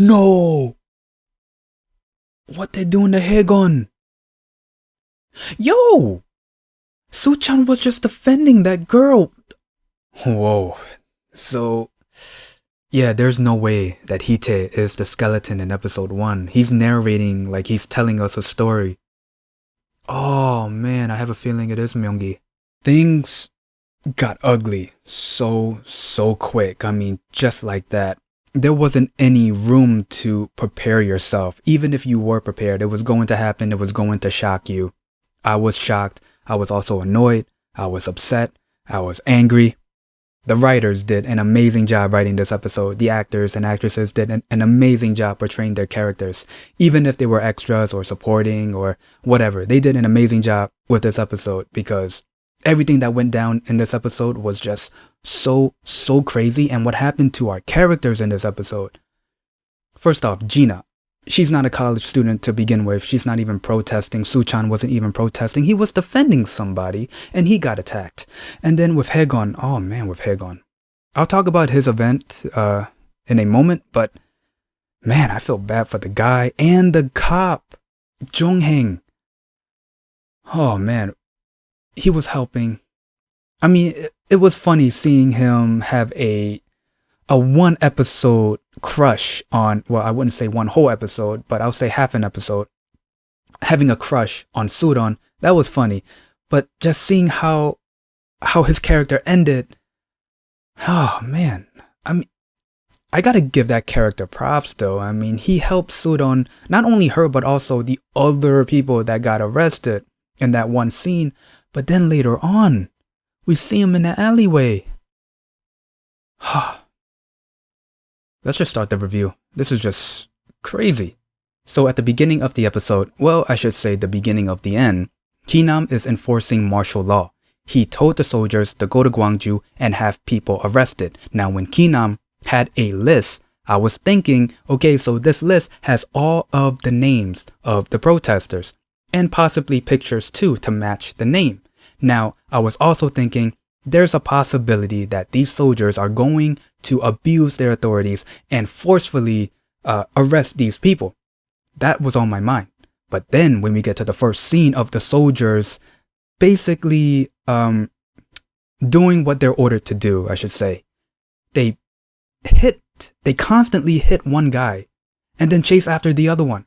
No! What they doing to Hye Geon? Yo! Soo Chan was just defending that girl. Whoa. So, yeah, there's no way that Hee Tae is the skeleton in episode 1. He's narrating like he's telling us a story. Oh man, I have a feeling it is Myeong Hee. Things got ugly so quick. I mean, just like that. There wasn't any room to prepare yourself. Even if you were prepared, it was going to happen. It was going to shock you. I was shocked. I was also annoyed. I was upset. I was angry. The writers did an amazing job writing this episode. The actors and actresses did an amazing job portraying their characters. Even if they were extras or supporting or whatever, they did an amazing job with this episode because everything that went down in this episode was just so crazy. And what happened to our characters in this episode? First off, Jin-A. She's not a college student to begin with. She's not even protesting. Soo Chan wasn't even protesting. He was defending somebody and he got attacked. And then with Hye Geon, oh man, with Hye Geon. I'll talk about his event in a moment, but man, I feel bad for the guy and the cop, Jeong Haeng. Oh man, he was helping. I mean, it was funny seeing him have a one episode crush on, well, I wouldn't say one whole episode, but I'll say half an episode, having a crush on Soo Ryeon. That was funny. But just seeing how his character ended, oh man. I mean, I gotta give that character props though. I mean, he helped Soo Ryeon, not only her, but also the other people that got arrested in that one scene. But then later on, we see him in the alleyway. Let's just start the review. This is just crazy. So at the beginning of the episode, well, I should say the beginning of the end, Ki-nam is enforcing martial law. He told the soldiers to go to Gwangju and have people arrested. Now when Ki-nam had a list, I was thinking, okay, so this list has all of the names of the protesters and possibly pictures too to match the name. Now, I was also thinking there's a possibility that these soldiers are going to abuse their authorities and forcefully arrest these people. That was on my mind. But then when we get to the first scene of the soldiers basically doing what they're ordered to do, I should say, they constantly hit one guy and then chase after the other one.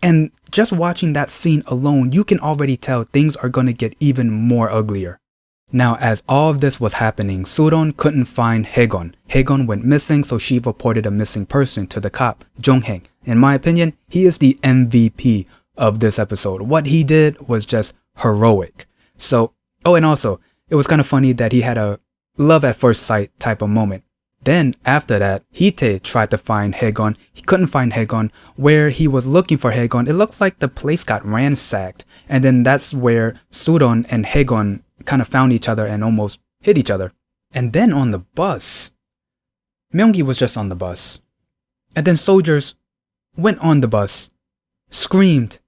And just watching that scene alone, you can already tell things are going to get even more uglier. Now, as all of this was happening, Soo Ryeon couldn't find Hye Geon. Hye Geon went missing, so she reported a missing person to the cop, Jeong Haeng. In my opinion, he is the MVP of this episode. What he did was just heroic. So, oh, and also, it was kind of funny that he had a love at first sight type of moment. Then, after that, Hee Tae tried to find Hye Geon. He couldn't find Hye Geon. Where he was looking for Hye Geon, it looked like the place got ransacked. And then that's where Soo Ryeon and Hye Geon kind of found each other and almost hit each other. And then on the bus, Myeong Hee was just on the bus. And then soldiers went on the bus, screamed,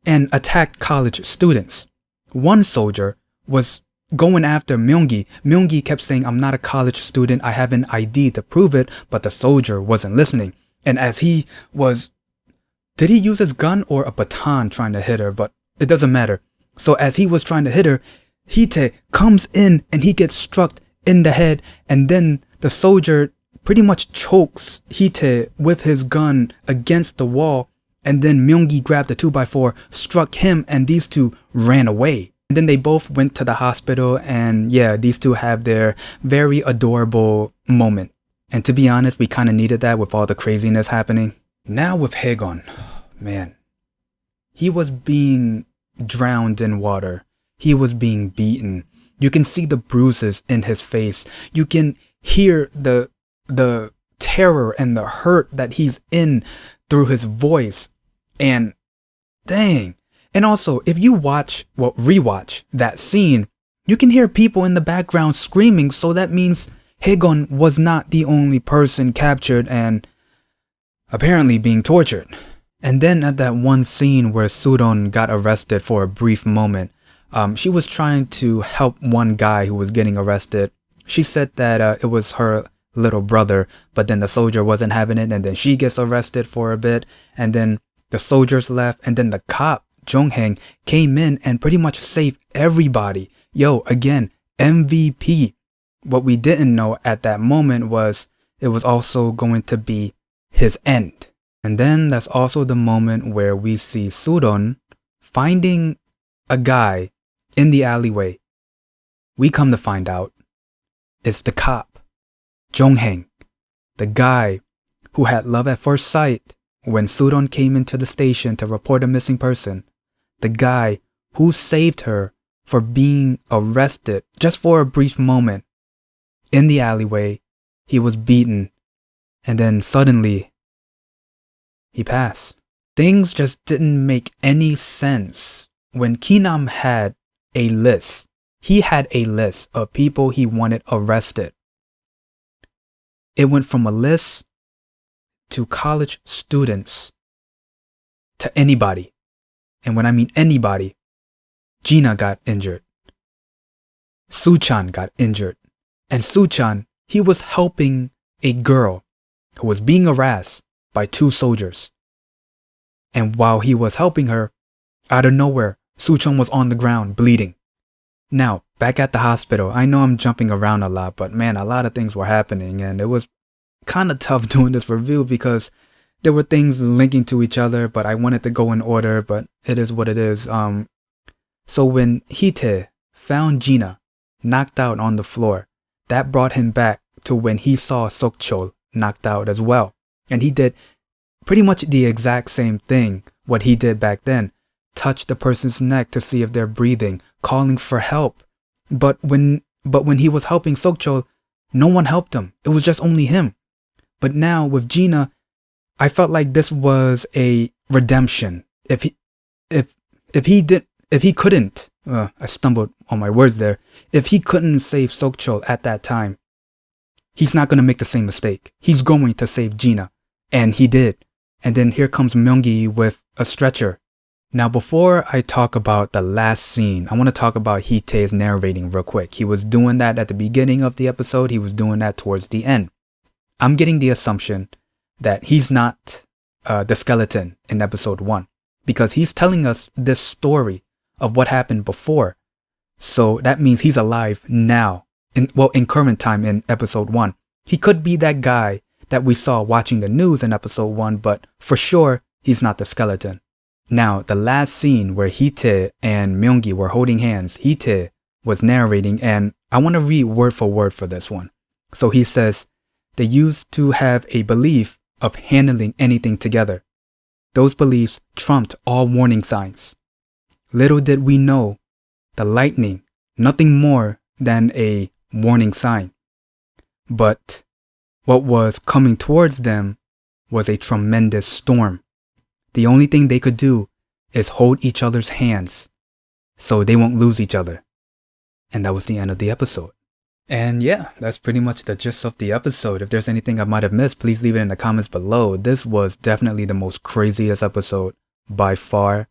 and attacked college students. One soldier was going after Myeong Hee. Myeong Hee kept saying, I'm not a college student, I have an ID to prove it, but the soldier wasn't listening. And as he was, did he use his gun or a baton trying to hit her? But it doesn't matter. So as he was trying to hit her, Hee Tae comes in and he gets struck in the head, and then the soldier pretty much chokes Hee Tae with his gun against the wall, and then Myeong Hee grabbed the 2x4, struck him, and these two ran away. And then they both went to the hospital, and yeah, these two have their very adorable moment. And to be honest, we kind of needed that with all the craziness happening. Now with Hye Geon, man, he was being drowned in water. He was being beaten. You can see the bruises in his face. You can hear the terror and the hurt that he's in through his voice. And dang. And also, if you rewatch that scene, you can hear people in the background screaming. So that means Hye Geon was not the only person captured and apparently being tortured. And then at that one scene where Soo Ryeon got arrested for a brief moment, she was trying to help one guy who was getting arrested. She said that it was her little brother, but then the soldier wasn't having it, and then she gets arrested for a bit, and then the soldiers left, and then the cop, Jeong Haeng, came in and pretty much saved everybody. Yo, again, MVP. What we didn't know at that moment was it was also going to be his end. And then that's also the moment where we see Soo Ryeon finding a guy in the alleyway. We come to find out it's the cop, Jeong Haeng, the guy who had love at first sight when Soo Ryeon came into the station to report a missing person, the guy who saved her for being arrested just for a brief moment. In the alleyway, he was beaten, and then suddenly, he passed. Things just didn't make any sense when Ki-nam had a list. He had a list of people he wanted arrested. It went from a list to college students to anybody. And when I mean anybody, Jin-A got injured. Soo Chan got injured. And Soo Chan, he was helping a girl who was being harassed by 2 soldiers. And while he was helping her, out of nowhere, Soo Chan was on the ground bleeding. Now, back at the hospital, I know I'm jumping around a lot, but man, a lot of things were happening, and it was kind of tough doing this review because there were things linking to each other, but I wanted to go in order, but it is what it is. So when Hee Tae found Jin-A knocked out on the floor, that brought him back to when he saw Sok-chul knocked out as well. And he did pretty much the exact same thing what he did back then. Touch the person's neck to see if they're breathing, calling for help. But when he was helping Sok-chul, no one helped him. It was just only him. But now with Jin-A, I felt like this was a redemption. If he couldn't, I stumbled on my words there. If he couldn't save Sok-chul at that time, he's not going to make the same mistake. He's going to save Jin-A. And he did. And then here comes Myeong Hee with a stretcher. Now, before I talk about the last scene, I want to talk about Hee Tae's narrating real quick. He was doing that at the beginning of the episode. He was doing that towards the end. I'm getting the assumption that he's not the skeleton in episode 1 because he's telling us this story of what happened before. So that means he's alive now, in current time in episode 1. He could be that guy that we saw watching the news in episode 1, but for sure, he's not the skeleton. Now, the last scene where Hee Tae and Myeong Hee were holding hands, Hee Tae was narrating, and I want to read word for word for this one. So he says, they used to have a belief of handling anything together. Those beliefs trumped all warning signs. Little did we know, the lightning, nothing more than a warning sign. But what was coming towards them was a tremendous storm. The only thing they could do is hold each other's hands so they won't lose each other. And that was the end of the episode. And yeah, that's pretty much the gist of the episode. If there's anything I might have missed, please leave it in the comments below. This was definitely the most craziest episode by far.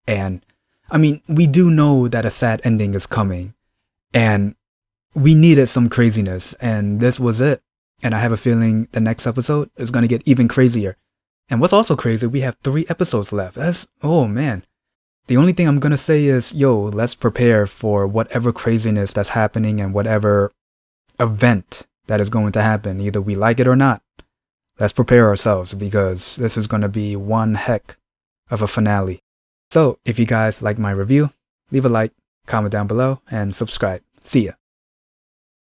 And I mean, we do know that a sad ending is coming. And we needed some craziness. And this was it. And I have a feeling the next episode is going to get even crazier. And what's also crazy, we have 3 episodes left. Oh man. The only thing I'm going to say is, let's prepare for whatever craziness that's happening and whatever event that is going to happen. Either we like it or not. Let's prepare ourselves because this is going to be one heck of a finale. So if you guys like my review, leave a like, comment down below, and subscribe. See ya.